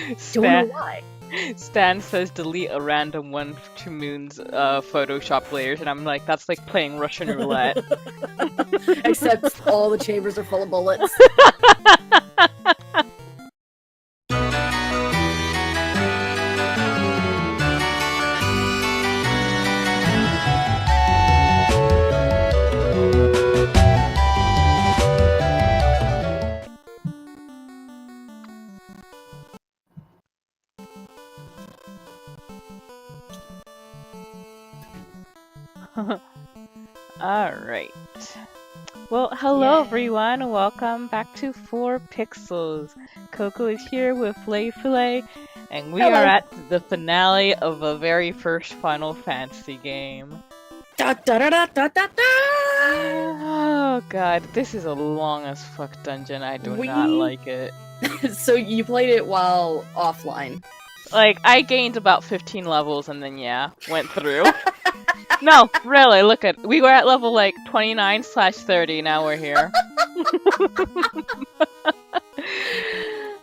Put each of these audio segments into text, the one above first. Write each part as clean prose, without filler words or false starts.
Don't know Stan, why. Stan says delete a random one to Moon's Photoshop layers, and I'm like, that's like playing Russian roulette. Except all the chambers are full of bullets. Alright. Well, hello Yay. everyone, welcome back to 4pixels. Coco is here with Lefuulei, and we Hello. are at the finale of a very first Final Fantasy game. Da, da, da, da, da, da, da. Oh god, this is a long as fuck dungeon, I do not like it. So you played it while offline. Like, I gained about 15 levels and then yeah, went through. No, really, look at, we were at level like 29/30, now we're here.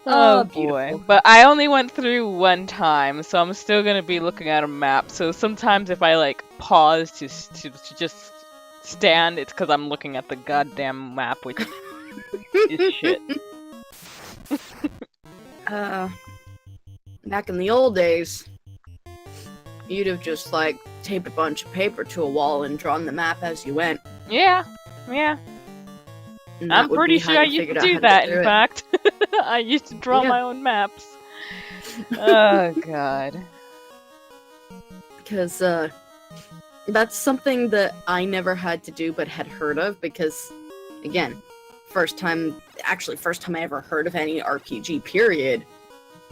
Oh boy. Beautiful. But I only went through one time, so I'm still gonna be looking at a map. So sometimes if I like pause to just stand, it's because I'm looking at the goddamn map, which is shit. Back in the old days, you'd have just like taped a bunch of paper to a wall and drawn the map as you went. Yeah. And that I'm would pretty be how sure I you used to figured out how do that, get in through fact. I used to draw Yeah. my own maps. Oh god. Because that's something that I never had to do but had heard of, because again, first time I ever heard of any RPG period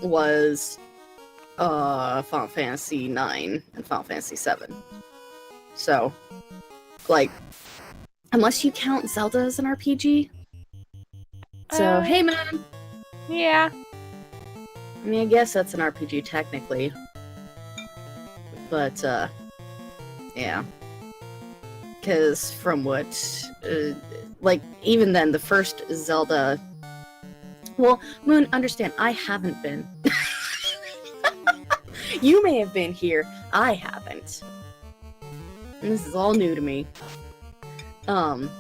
was Final Fantasy 9 and Final Fantasy 7. So, like, unless you count Zelda as an RPG. So, hey man! Yeah. I mean, I guess that's an RPG technically. But, yeah. Because from what, like, even then, the first Zelda... Well, Moon, understand, I haven't been. You may have been here, I haven't. And this is all new to me. But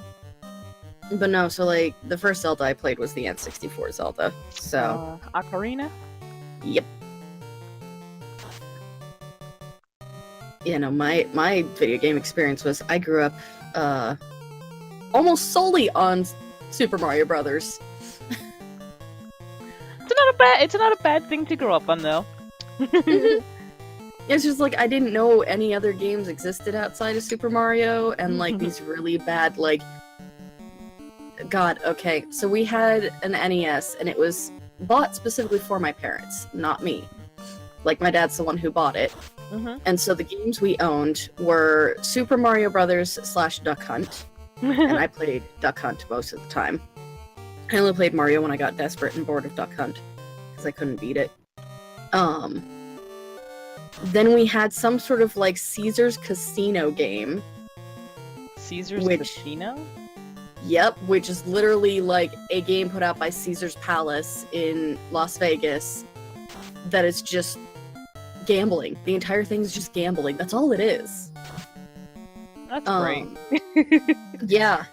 no, so, like, the first Zelda I played was the N64 Zelda, so... Ocarina? Yep. You know, my video game experience was I grew up almost solely on Super Mario Brothers. It's not a bad thing to grow up on, though. It's just like I didn't know any other games existed outside of Super Mario, and like these really bad like God, okay. So we had an NES and it was bought specifically for my parents, not me. Like my dad's the one who bought it. And so the games we owned were Super Mario Brothers / Duck Hunt. And I played Duck Hunt most of the time. I only played Mario when I got desperate and bored of Duck Hunt, because I couldn't beat it. Then we had some sort of like Caesar's Casino game. Caesar's Casino? Yep, which is literally like a game put out by Caesar's Palace in Las Vegas that is just gambling. The entire thing is just gambling. That's all it is. That's great. Yeah.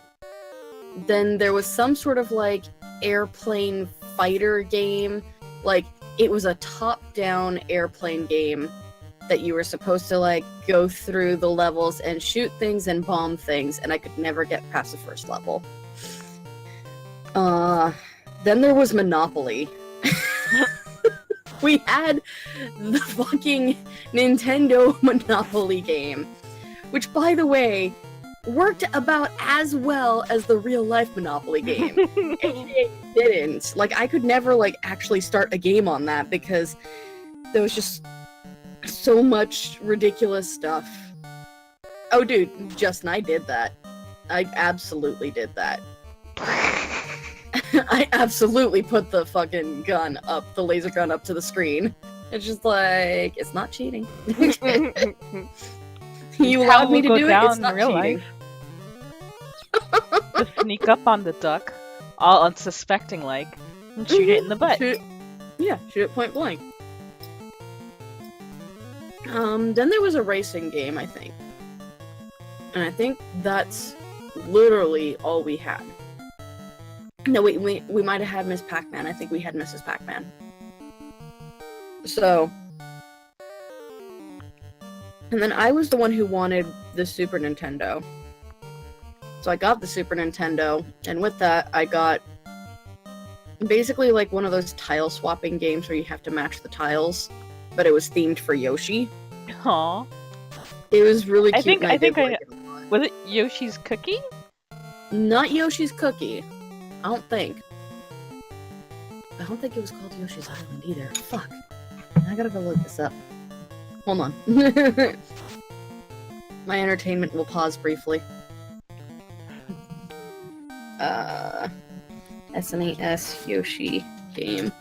Then there was some sort of like airplane fighter game. Like it was a top-down airplane game that you were supposed to like go through the levels and shoot things and bomb things, and I could never get past the first level. Then there was Monopoly. We had the fucking Nintendo Monopoly game, which, by the way, worked about as well as the real-life Monopoly game. It didn't. Like, I could never, like, actually start a game on that because there was just so much ridiculous stuff. Oh, dude, Justin, I did that. I absolutely did that. I absolutely put the fucking gun up, the laser gun up to the screen. It's just like, it's not cheating. You allowed me to do it, it's not real cheating. Life. Just sneak up on the duck, all unsuspecting like, and shoot it in the butt. Yeah, shoot it point blank. Then there was a racing game, I think. And I think that's literally all we had. No, wait, we might have had Miss Pac-Man. I think we had Mrs. Pac-Man. So... And then I was the one who wanted the Super Nintendo. So I got the Super Nintendo, and with that, I got basically like one of those tile swapping games where you have to match the tiles, but it was themed for Yoshi. Aww. It was really cute. I think was it Yoshi's Cookie? Not Yoshi's Cookie. I don't think it was called Yoshi's Island either. Fuck. I gotta go look this up. Hold on. My entertainment will pause briefly. SNES Yoshi game.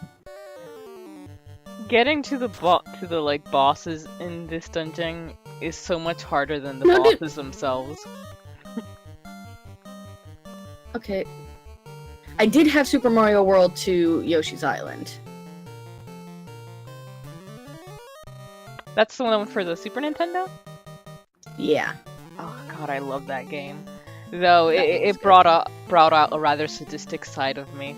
Getting to the like bosses in this dungeon is so much harder than the bosses themselves. Okay. I did have Super Mario World 2 Yoshi's Island. That's the one for the Super Nintendo? Yeah. Oh god, I love that game. Though it brought out a rather sadistic side of me.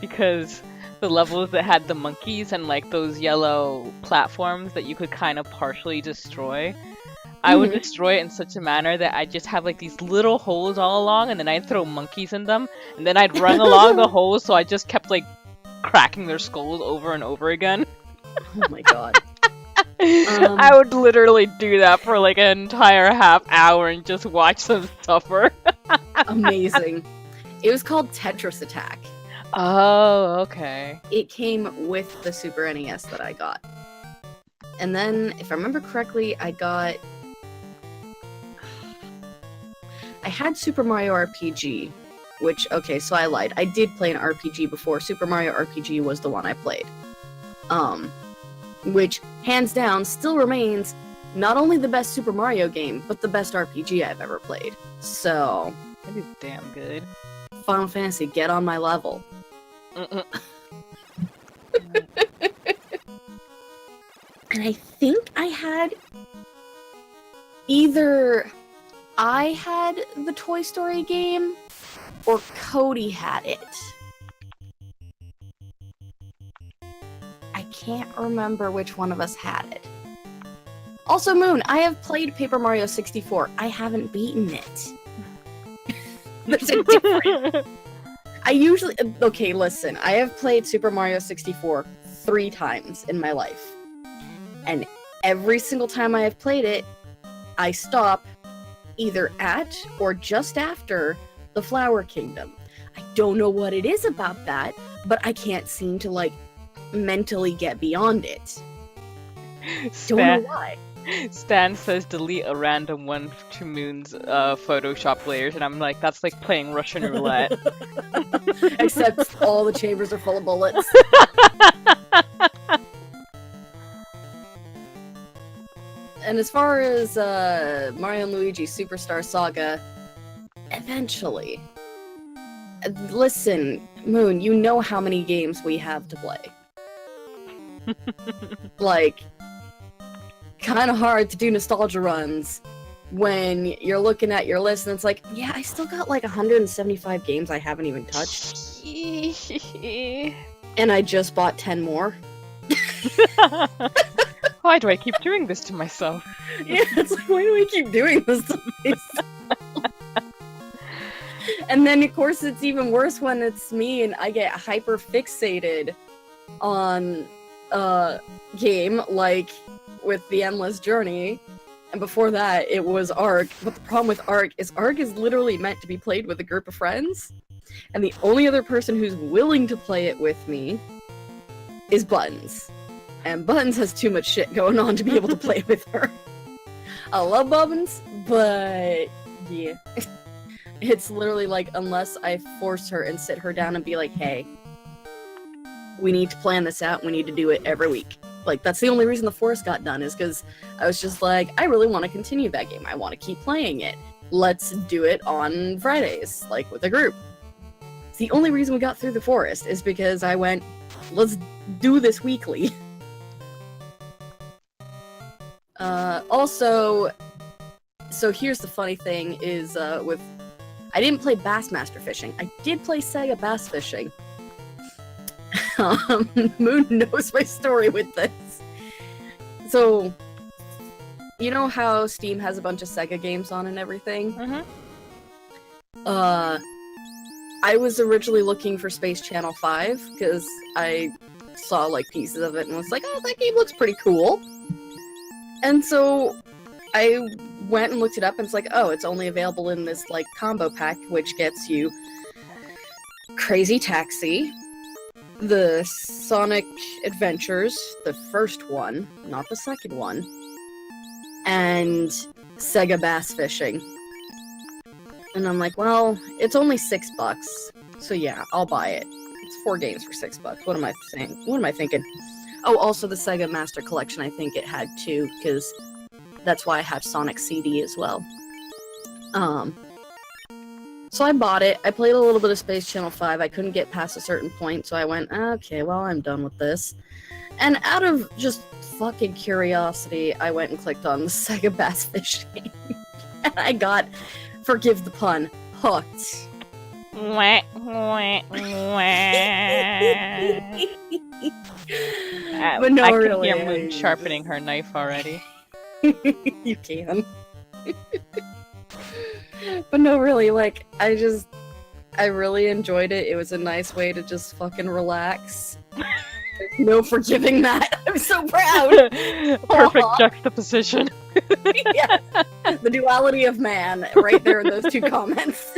Because the levels that had the monkeys and like those yellow platforms that you could kind of partially destroy, I would destroy it in such a manner that I'd just have like these little holes all along, and then I'd throw monkeys in them, and then I'd run along the holes, so I just kept like cracking their skulls over and over again. Oh my god. I would literally do that for like an entire half hour and just watch them suffer. Amazing. It was called Tetris Attack. Oh, okay. It came with the Super NES that I got. And then, if I remember correctly, I had Super Mario RPG, which, okay, so I lied. I did play an RPG before. Super Mario RPG was the one I played. Which, hands down, still remains not only the best Super Mario game, but the best RPG I've ever played. So... That is damn good. Final Fantasy, get on my level. And I think I had... Either I had the Toy Story game, or Cody had it. I can't remember which one of us had it. Also, Moon, I have played Paper Mario 64. I haven't beaten it. There's a difference. I usually... Okay, listen. I have played Super Mario 64 3 times in my life. And every single time I have played it, I stop either at or just after the Flower Kingdom. I don't know what it is about that, but I can't seem to, like, mentally get beyond it. Don't know why. Stan says delete a random one to Moon's Photoshop layers, and I'm like, that's like playing Russian roulette. Except all the chambers are full of bullets. And as far as Mario & Luigi Superstar Saga, eventually. Listen, Moon, you know how many games we have to play. Like, kind of hard to do nostalgia runs when you're looking at your list and it's like, yeah, I still got like 175 games I haven't even touched. And I just bought 10 more. Why do I keep doing this to myself? Yeah, it's like, why do I keep doing this to myself? And then, of course, it's even worse when it's me and I get hyper fixated on a game, like with the Endless Journey. And before that, it was Ark. But the problem with Ark is literally meant to be played with a group of friends. And the only other person who's willing to play it with me is Buttons. And Buttons has too much shit going on to be able to play with her. I love Buttons, but yeah. It's literally like, unless I force her and sit her down and be like, hey, we need to plan this out, we need to do it every week. Like, that's the only reason The Forest got done, is because I was just like, I really want to continue that game. I want to keep playing it. Let's do it on Fridays, like, with a group. It's the only reason we got through The Forest, is because I went, let's do this weekly. Also, so here's the funny thing is, I didn't play Bassmaster Fishing. I did play Sega Bass Fishing. Moon knows my story with this. So, you know how Steam has a bunch of Sega games on and everything? Mm-hmm. I was originally looking for Space Channel 5, because I saw, like, pieces of it and was like, oh, that game looks pretty cool. And so I went and looked it up, and it's like, oh, it's only available in this, like, combo pack, which gets you Crazy Taxi, the Sonic Adventures, the first one, not the second one, and Sega Bass Fishing. And I'm like, well, it's only $6, so yeah, I'll buy it. It's 4 games for $6. What am I saying? What am I thinking? Oh, also the Sega Master Collection, I think it had too, because that's why I have Sonic CD as well. So I bought it. I played a little bit of Space Channel 5. I couldn't get past a certain point, so I went, okay, well, I'm done with this. And out of just fucking curiosity, I went and clicked on the Sega Bass Fishing. And I got, forgive the pun, hooked. Wah, wah, wah. But no, I really, can hear Moon sharpening her knife already. You can. But no, really, like, I really enjoyed it. It was a nice way to just fucking relax. There's no forgiving that. I'm so proud. Perfect juxtaposition. Yeah. The duality of man, right there in those 2 comments.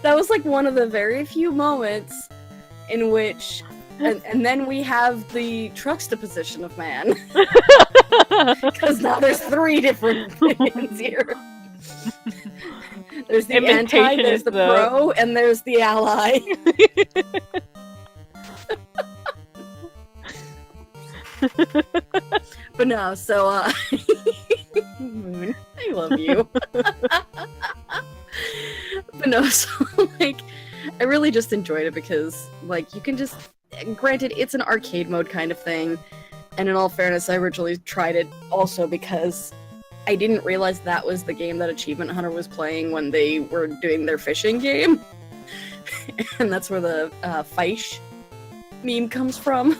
That was like one of the very few moments in which, and then we have the juxtaposition of man. Because now there's 3 different things here. There's the anti, there's the pro, and there's the ally. But no, so, Moon, I love you. But no, so, like, I really just enjoyed it because, like, you can just, granted, it's an arcade mode kind of thing, and in all fairness, I originally tried it also because I didn't realize that was the game that Achievement Hunter was playing when they were doing their fishing game. And that's where the Feish meme comes from.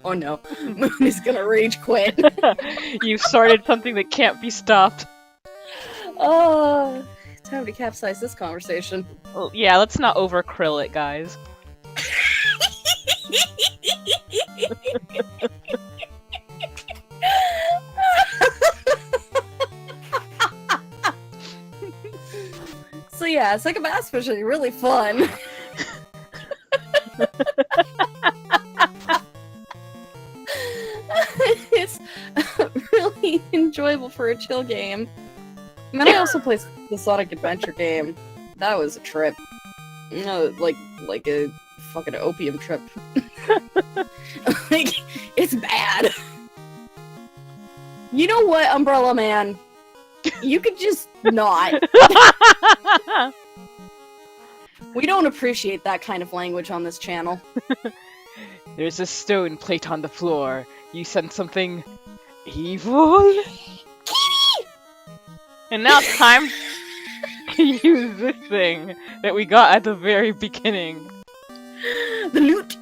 Oh no, Moon is gonna rage quit. You started something that can't be stopped. Oh, time to capsize this conversation. Well, yeah, let's not over-krill it, guys. So yeah, it's like a bass fishing, really fun. It's really enjoyable for a chill game. And then I also played the Sonic Adventure game. That was a trip. You know, like a fucking opium trip. Like, it's bad. You know what, Umbrella Man? You could just not. We don't appreciate that kind of language on this channel. There's a stone plate on the floor. You sent something evil? And now it's time to use this thing that we got at the very beginning. The loot!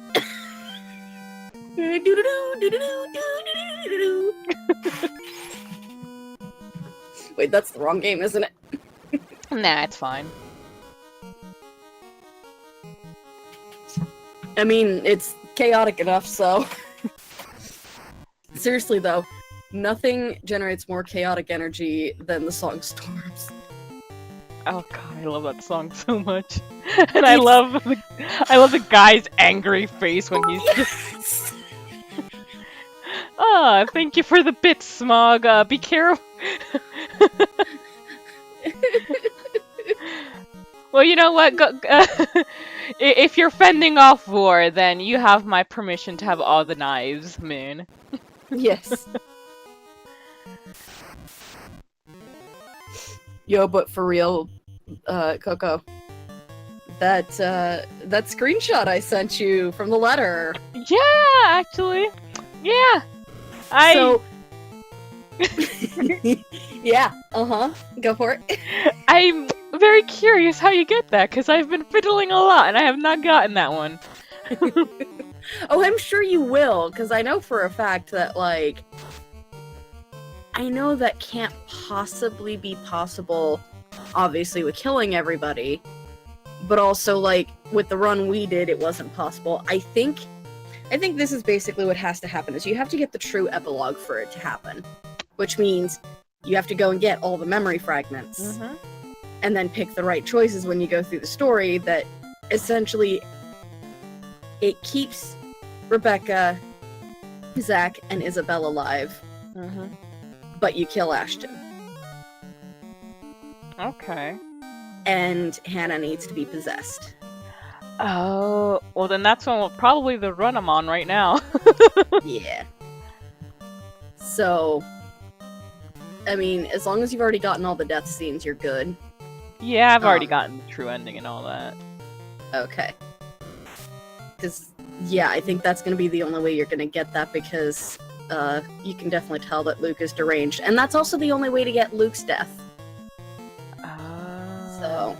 Wait, that's the wrong game, isn't it? Nah, it's fine. I mean, it's chaotic enough, so... Seriously, though, nothing generates more chaotic energy than the song Storms. Oh god, I love that song so much. And I love the guy's angry face when he's just... Ah, thank you for the bits, Smog. Be careful. Well, you know what? If you're fending off war, then you have my permission to have all the knives, Moon. Yes. Yo, but for real, Coco, that screenshot I sent you from the letter. Yeah, actually. Yeah. So, yeah, go for it. I'm very curious how you get that, because I've been fiddling a lot and I have not gotten that one. Oh, I'm sure you will, because I know for a fact that, like, I know that can't possibly be possible, obviously, with killing everybody, but also, like, with the run we did, it wasn't possible. I think this is basically what has to happen, is you have to get the true epilogue for it to happen, which means you have to go and get all the memory fragments, and then pick the right choices when you go through the story that essentially it keeps Rebecca, Zach, and Isabel alive, but you kill Ashton. Okay. And Hannah needs to be possessed. Oh, well then that's probably the run I'm on right now. Yeah. So, I mean, as long as you've already gotten all the death scenes, you're good. Yeah, I've already gotten the true ending and all that. Okay. Because, yeah, I think that's going to be the only way you're going to get that, because you can definitely tell that Luke is deranged. And that's also the only way to get Luke's death. So,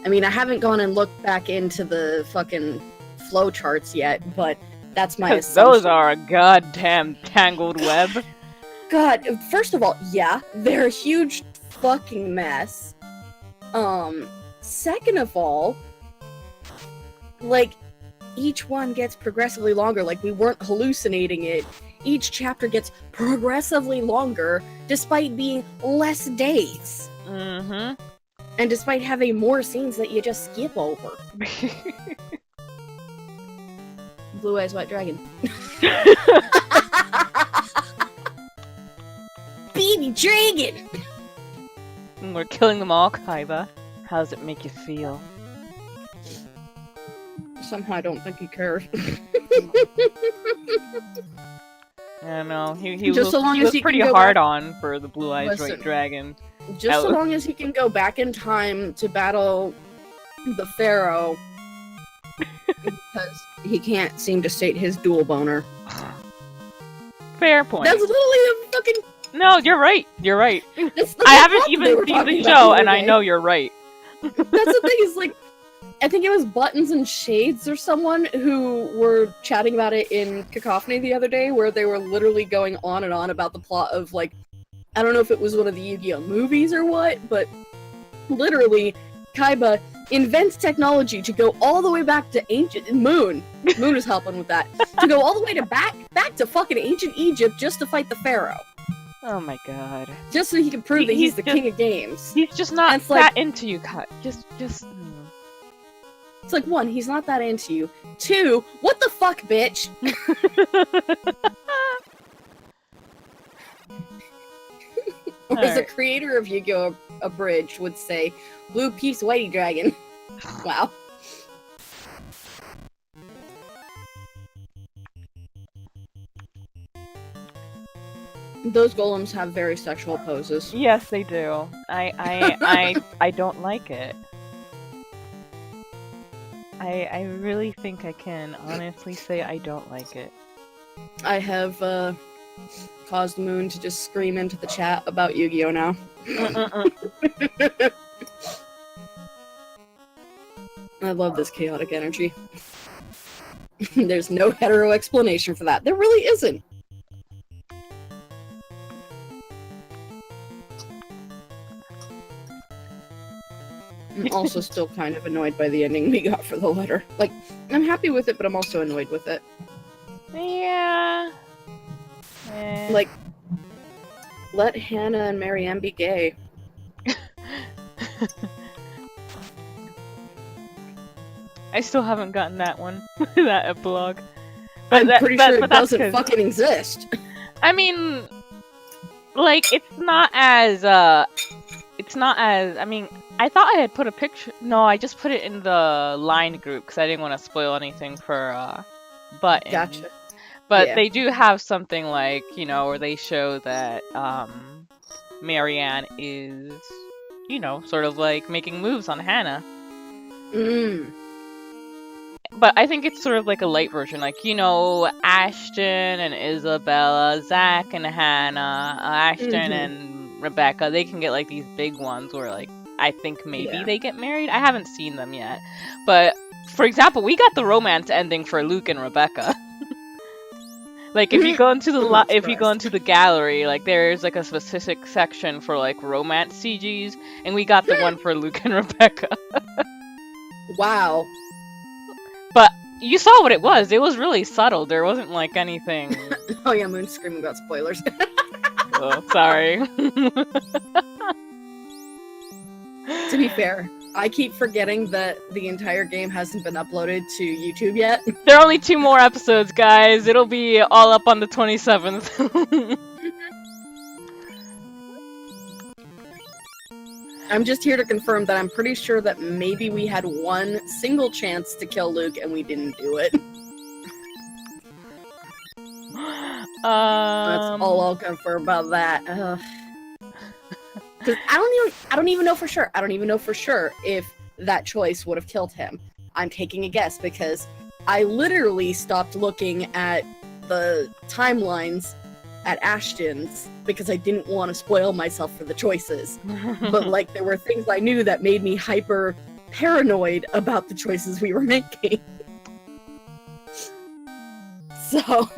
I mean, I haven't gone and looked back into the fucking flow charts yet, but that's my assumption. Those are a goddamn tangled web. God, first of all, yeah, they're a huge fucking mess. Second of all, like, each one gets progressively longer. Like, we weren't hallucinating it. Each chapter gets progressively longer, despite being less days. And despite having more scenes that you just skip over. Blue Eyes White Dragon. Baby dragon! We're killing them all, Kaiba. How does it make you feel? Somehow I don't think he cares. I don't know. He just was, so long he as was he pretty can go hard back... on for the Blue Eyes White Dragon. Just so long as he can go back in time to battle the Pharaoh, because he can't seem to state his dual boner. Fair point. That's literally a fucking... No, you're right. You're right. I haven't even seen the show, and I know you're right. That's the thing, is like, I think it was Buttons and Shades or someone who were chatting about it in Cacophony the other day, where they were literally going on and on about the plot of, like, I don't know if it was one of the Yu-Gi-Oh! Movies or what, but literally, Kaiba invents technology to go all the way back to ancient... Moon is helping with that. To go all the way to back to fucking ancient Egypt just to fight the Pharaoh. Oh my god. Just so he can prove that he's the king of games. He's just not that into you, Kat. Just... It's like, one, he's not that into you. Two, what the fuck, bitch? Or as the creator of Yu-Gi-Oh! Abridged would say, Blue Peace Whitey Dragon. Wow. Those golems have very sexual poses. Yes, they do. I don't like it. I really think I can honestly say I don't like it. I have caused Moon to just scream into the chat about Yu-Gi-Oh! Now. I love this chaotic energy. There's no hetero explanation for that. There really isn't. I'm also still kind of annoyed by the ending we got for the letter. Like, I'm happy with it, but I'm also annoyed with it. Yeah. Like, let Hannah and Marianne be gay. I still haven't gotten that one. That epilogue. But I'm pretty sure it doesn't fucking exist. I mean, like, it's not as, I mean, I thought I had put a picture. No, I just put it in the line group because I didn't want to spoil anything for, Button. Gotcha. But they do have something like, you know, where they show that, Marianne is you know, sort of like making moves on Hannah. Mm. But I think it's sort of like a light version, like, you know, Ashton and Isabella, Zach and Hannah, Ashton and Rebecca, they can get like these big ones where like, I think maybe they get married. I haven't seen them yet. But, for example, we got the romance ending for Luke and Rebecca. Like, if you go into the gallery, like, there's like a specific section for like romance CGs, and we got the one for Luke and Rebecca. Wow. But you saw what it was. It was really subtle. There wasn't like anything. Oh yeah, Moon's screaming about spoilers. Oh, sorry. To be fair, I keep forgetting that the entire game hasn't been uploaded to YouTube yet. There are only 2 more episodes, guys. It'll be all up on the 27th. I'm just here to confirm that I'm pretty sure that maybe we had one single chance to kill Luke and we didn't do it. That's all I'll confirm about that. 'Cause I don't even know for sure. I don't even know for sure if that choice would have killed him. I'm taking a guess because I literally stopped looking at the timelines at Ashton's because I didn't want to spoil myself for the choices. But like there were things I knew that made me hyper paranoid about the choices we were making. So,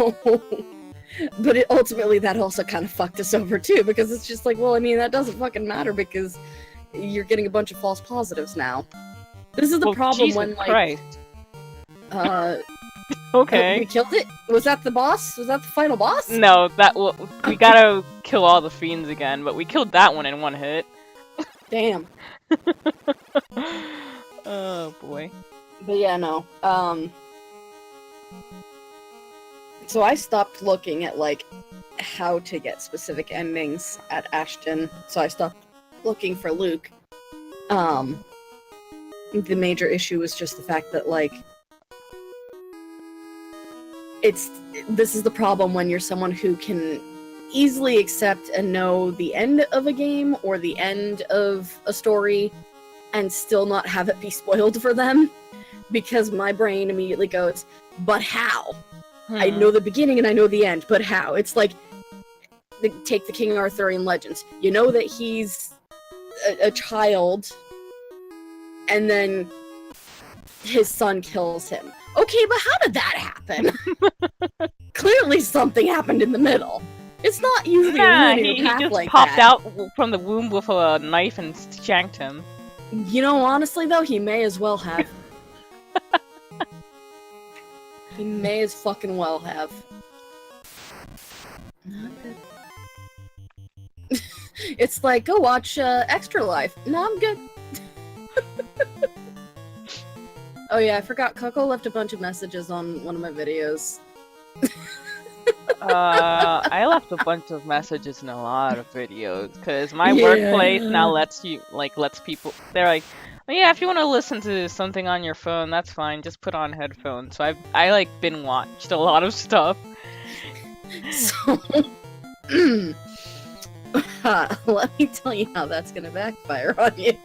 but ultimately that also kind of fucked us over too, because it's just like, well, I mean, that doesn't fucking matter because you're getting a bunch of false positives now. This is the problem Jesus when like Christ. Okay. we killed it? Was that the boss? Was that the final boss? No, we gotta kill all the fiends again, but we killed that one in one hit. Damn. Oh boy. But yeah, no. So I stopped looking at like how to get specific endings at Ashton. So I stopped looking for Luke. The major issue was just the fact that like this is the problem when you're someone who can easily accept and know the end of a game or the end of a story and still not have it be spoiled for them, because my brain immediately goes, but how? I know the beginning and I know the end, but how? It's like, take the King Arthurian legends. You know that he's a child, and then his son kills him. Okay, but how did that happen? Clearly something happened in the middle. It's not usually a linear path just like popped that. out from the womb with a knife and shanked him. You know, honestly though, he may as well have. He may as fucking well have. Not good. It's like, go watch Extra Life. No, I'm good. Oh yeah, I forgot. Coco left a bunch of messages on one of my videos. I left a bunch of messages in a lot of videos because my workplace now lets people. They're like, oh, yeah, if you want to listen to something on your phone, that's fine. Just put on headphones. So I like binge watched a lot of stuff. So, let me tell you how that's gonna backfire on you.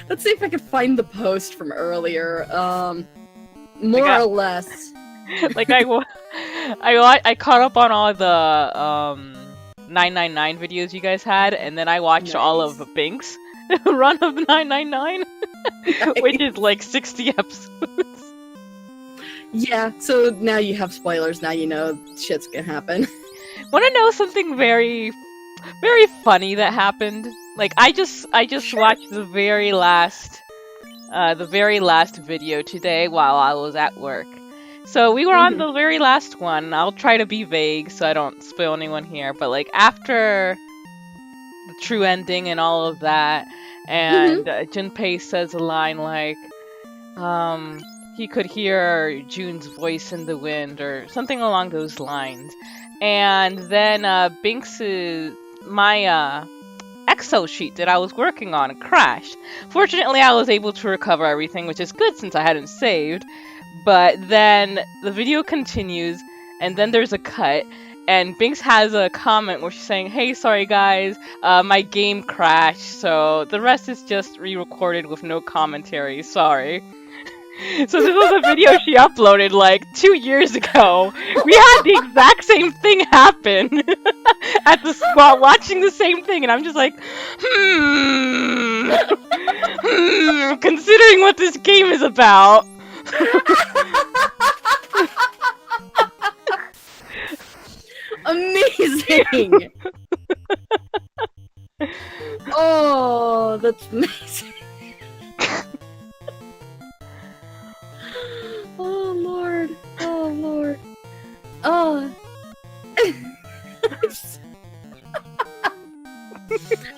Let's see if I can find the post from earlier. More or less. Like I caught up on all the 999 videos you guys had, and then I watched all of Bink's run of 999, which is like 60 episodes. Yeah, so now you have spoilers. Now you know shit's gonna happen. Want to know something very, very funny that happened? Like I just watched the very last video today while I was at work. So we were on the very last one. I'll try to be vague so I don't spoil anyone here. But like after the true ending and all of that, and Junpei says a line like, he could hear June's voice in the wind or something along those lines. And then my Excel sheet that I was working on crashed. Fortunately, I was able to recover everything, which is good since I hadn't saved. But then the video continues, and then there's a cut, and Binks has a comment where she's saying, "Hey, sorry guys, my game crashed, so the rest is just re-recorded with no commentary. Sorry." So this was a video she uploaded like 2 years ago. We had the exact same thing happen while watching the same thing, and I'm just like, considering what this game is about. Amazing! Oh, that's amazing. Oh Lord. Oh Lord. Oh.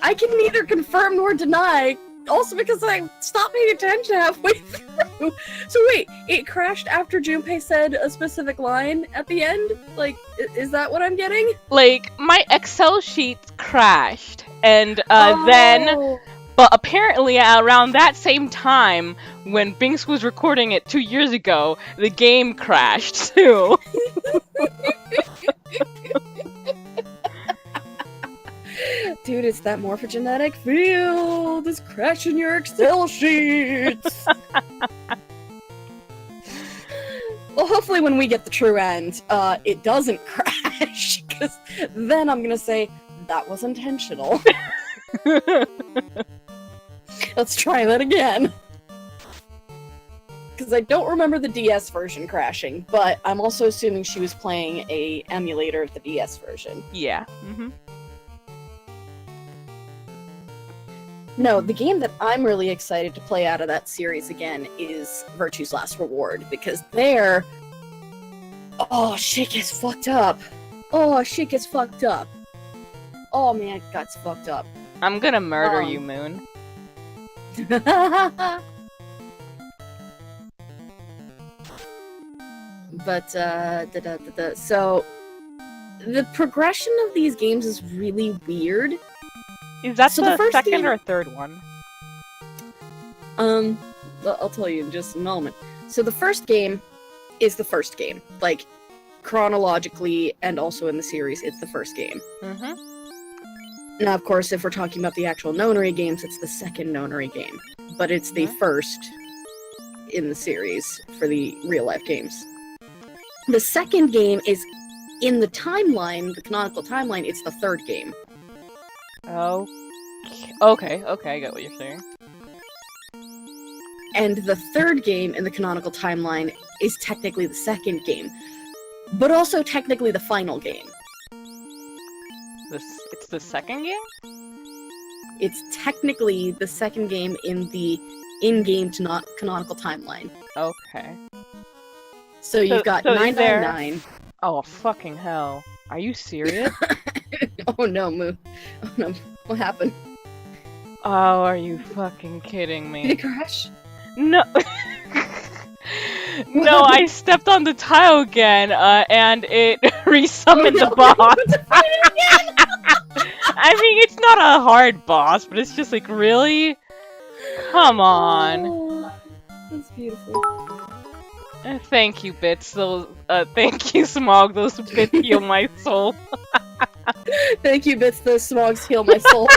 I can neither confirm nor deny. Also because I stopped paying attention halfway through. So wait, it crashed after Junpei said a specific line at the end? Like, is that what I'm getting? Like, my Excel sheet crashed, and then, but apparently around that same time, when Binks was recording it 2 years ago, the game crashed too. Dude, it's that morphogenetic field! It's crashing your Excel sheets! Well, hopefully when we get the true end, it doesn't crash, because then I'm gonna say, that was intentional. Let's try that again. Because I don't remember the DS version crashing, but I'm also assuming she was playing a emulator of the DS version. Yeah. Mm-hmm. No, the game that I'm really excited to play out of that series again is Virtue's Last Reward, because there... Oh, shit gets fucked up. Oh, shit gets fucked up. Oh man, it got fucked up. I'm gonna murder you, Moon. But, so... The progression of these games is really weird. Is that So the first second game- or third one? I'll tell you in just a moment. So the first game is the first game. Like, chronologically, and also in the series, it's the first game. Mm-hmm. Now, of course, if we're talking about the actual Nonary games, it's the second Nonary game. But it's the first in the series for the real-life games. The second game is, in the timeline, the canonical timeline, it's the third game. Oh. Okay, I get what you're saying. And the third game in the canonical timeline is technically the second game. But also technically the final game. It's the second game? It's technically the second game in the in-game canonical timeline. Okay. So you've got so is there- 999. Oh, fucking hell. Are you serious? Oh no, Moo. Oh no, what happened? Oh, are you fucking kidding Did me? it crash? No. No, I stepped on the tile again, and it resummoned the boss. I mean, it's not a hard boss, but it's just like, really? Come on. Oh, that's beautiful. Thank you, Bits. Thank you, Smog. Those bits heal my soul. Thank you, Bits. Those smogs heal my soul.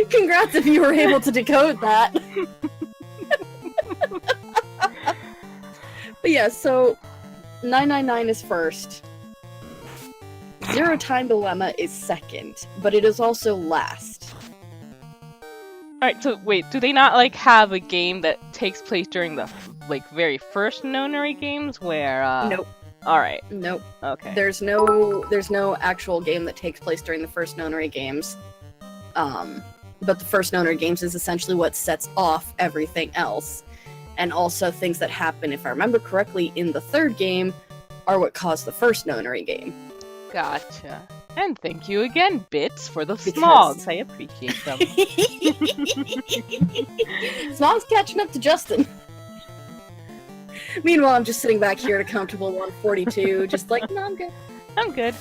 Congrats if you were able to decode that. But yeah, so 999 is first. Zero Time Dilemma is second, but it is also last. Alright, so wait, do they not, like, have a game that takes place during the, like, very first Nonary games where, Nope. Alright, Nope. okay. There's no actual game that takes place during the first Nonary games. But the first Nonary games is essentially what sets off everything else. And also things that happen, if I remember correctly, in the third game are what caused the first Nonary game. Gotcha. And thank you again, Bits, for the Because- smogs. I appreciate them. Smog's catching up to Justin. Meanwhile, I'm just sitting back here at a comfortable 142, just like, no, I'm good. I'm good.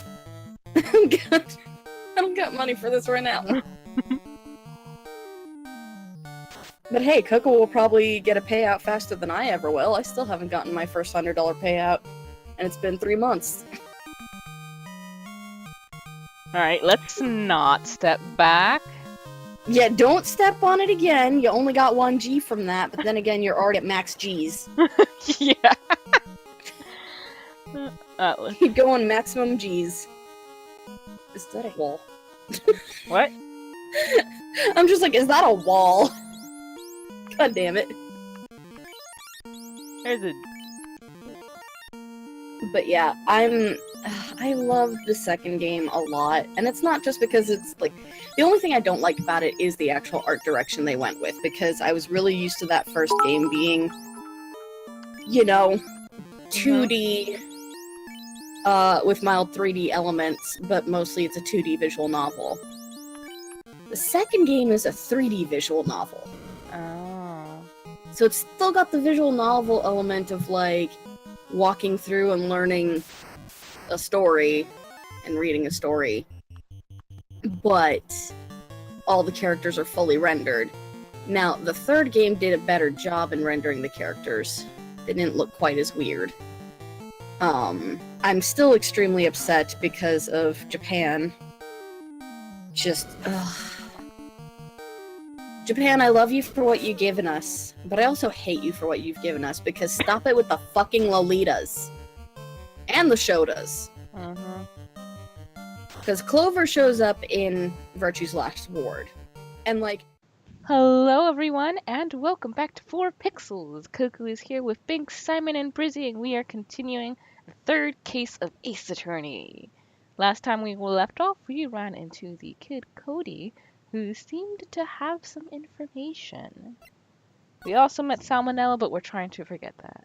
I'm good. I don't got money for this right now. But hey, Coco will probably get a payout faster than I ever will. I still haven't gotten my first $100 payout, and it's been 3 months. Alright, let's not step back. Yeah, don't step on it again. You only got 1 G from that, but then again, you're already at max Gs. Yeah. Keep going maximum Gs. Is that a wall? What? I'm just like, is that a wall? God damn it. There's a... But yeah, I love the second game a lot, and it's not just because it's like, the only thing I don't like about it is the actual art direction they went with, because I was really used to that first game being, you know, 2D, with mild 3D elements, but mostly it's a 2D visual novel. The second game is a 3D visual novel. Oh. So it's still got the visual novel element of, like, walking through and learning a story and reading a story, but all the characters are fully rendered. Now, the third game did a better job in rendering the characters. They didn't look quite as weird. I'm still extremely upset because of Japan. Just, Japan, I love you for what you've given us, but I also hate you for what you've given us, because stop it with the fucking Lolitas. And the Shotas. Because Clover shows up in Virtue's Last Ward. And like... Hello everyone, and welcome back to 4pixels. Coco is here with Binks, Simon, and Brizzy, and we are continuing the third case of Ace Attorney. Last time we left off, we ran into the kid Cody, who seemed to have some information. We also met Salmonella, but we're trying to forget that.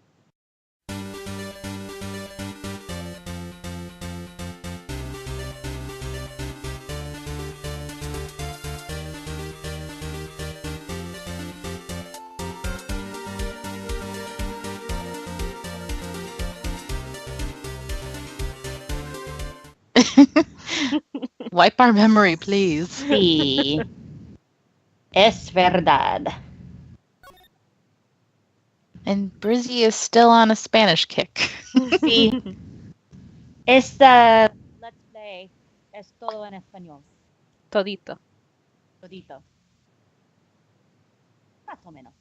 Wipe our memory, please. Sí. Es verdad. And Brizzy is still on a Spanish kick. Sí. Esta Let's Play es todo en español. Todito. Todito. Más o menos.